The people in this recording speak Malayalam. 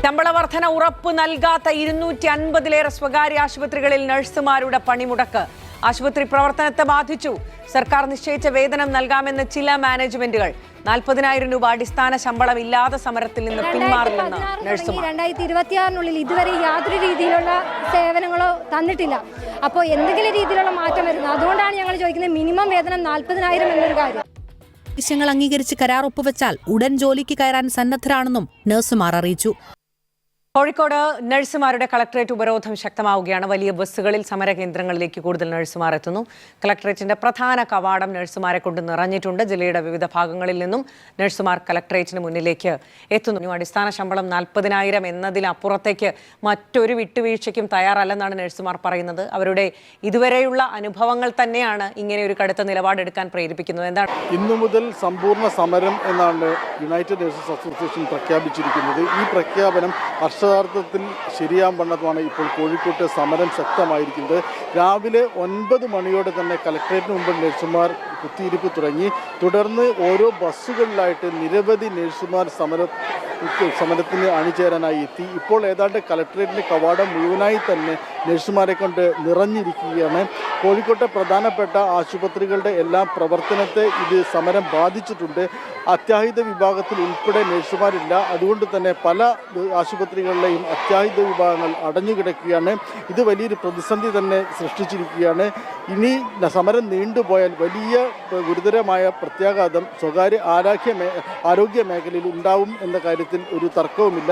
ശമ്പള വർധന ഉറപ്പ് നൽകാത്ത 250-ലേറെ സ്വകാര്യ ആശുപത്രികളിൽ നഴ്സുമാരുടെ പണിമുടക്ക്. ആശുപത്രി പ്രവർത്തനത്തെ ബാധിച്ചു. സർക്കാർ നിശ്ചയിച്ച വേതനം നൽകാമെന്ന് ചില മാനേജ്മെന്റുകൾ. 40,000 രൂപ അടിസ്ഥാന ശമ്പളം ഇല്ലാതെ സമരത്തിൽ നിന്ന് പിന്മാറില്ലെന്ന് നഴ്സുമാർ. 2026 ഇതുവരെ യാതൊരു രീതിയിലുള്ള സേവനങ്ങളോ തന്നിട്ടില്ല. അപ്പോൾ എന്തെങ്കിലും രീതിയിലുള്ള മാറ്റം വരുന്നു. അതുകൊണ്ടാണ് ഞങ്ങൾ ചോദിക്കുന്നത് മിനിമം വേതനം 40,000 എന്നൊരു കാര്യം. ആവശ്യങ്ങൾ അംഗീകരിച്ച് കരാർ ഒപ്പുവെച്ചാൽ ഉടൻ ജോലിക്ക് കയറാൻ സന്നദ്ധരാണെന്നും നഴ്സുമാർ അറിയിച്ചു. കോഴിക്കോട് നഴ്സുമാരുടെ കളക്ടറേറ്റ് ഉപരോധം ശക്തമാവുകയാണ്. വലിയ ബസ്സുകളിൽ സമരകേന്ദ്രങ്ങളിലേക്ക് കൂടുതൽ നഴ്സുമാർ എത്തുന്നു. കളക്ടറേറ്റിന്റെ പ്രധാന കവാടം നഴ്സുമാരെ കൊണ്ട് നിറഞ്ഞിട്ടുണ്ട്. ജില്ലയുടെ വിവിധ ഭാഗങ്ങളിൽ നിന്നും നഴ്സുമാർ കളക്ടറേറ്റിന് മുന്നിലേക്ക് എത്തുന്നു. അടിസ്ഥാന ശമ്പളം 40,000 എന്നതിലപ്പുറത്തേക്ക് മറ്റൊരു വിട്ടുവീഴ്ചയ്ക്കും തയ്യാറല്ലെന്നാണ് നഴ്സുമാർ പറയുന്നത്. അവരുടെ ഇതുവരെയുള്ള അനുഭവങ്ങൾ തന്നെയാണ് ഇങ്ങനെ ഒരു കടുത്ത നിലപാടെടുക്കാൻ പ്രേരിപ്പിക്കുന്നത്. എന്താണ് ഇന്നു മുതൽ സമ്പൂർണ്ണ സമരം എന്നാണ് യുണൈറ്റഡ് നേഴ്സസ് അസോസിയേഷൻ പ്രഖ്യാപിച്ചിരിക്കുന്നത്. ഈ പ്രഖ്യാപനം അക്ഷരാർത്ഥത്തിൽ ശരിയാവണ്ണമാണ് ഇപ്പോൾ കോഴിക്കോട്ട് സമരം ശക്തമായിരിക്കുന്നത്. രാവിലെ 9 മണിയോടെ തന്നെ കളക്ടറേറ്റിന് മുമ്പിൽ നഴ്സുമാർ കുത്തിയിരിപ്പ് തുടങ്ങി. തുടർന്ന് ഓരോ ബസ്സുകളിലായിട്ട് നിരവധി നഴ്സുമാർ സമരത്തിന് അണിചേരാനായി എത്തി. ഇപ്പോൾ ഏതാണ്ട് കളക്ടറേറ്റിൻ്റെ കവാടം മുഴുവനായി തന്നെ നഴ്സുമാരെ കൊണ്ട് നിറഞ്ഞിരിക്കുകയാണ്. കോഴിക്കോട്ടെ പ്രധാനപ്പെട്ട ആശുപത്രികളുടെ എല്ലാം പ്രവർത്തനത്തെ ഇത് സമരം ബാധിച്ചിട്ടുണ്ട്. അത്യാഹിത വിഭാഗത്തിൽ ഉൾപ്പെടെ നഴ്സുമാരില്ല. അതുകൊണ്ട് തന്നെ പല ആശുപത്രികളിലെയും അത്യാഹിത വിഭാഗങ്ങൾ അടഞ്ഞുകിടക്കുകയാണ്. ഇത് വലിയൊരു പ്രതിസന്ധി തന്നെ സൃഷ്ടിച്ചിരിക്കുകയാണ്. ഇനി സമരം നീണ്ടുപോയാൽ വലിയ ഗുരുതരമായ പ്രത്യാഘാതം സ്വകാര്യ ആരോഗ്യ മേഖലയിൽ ഉണ്ടാവും എന്ന കാര്യത്തിൽ ഒരു തർക്കവുമില്ല.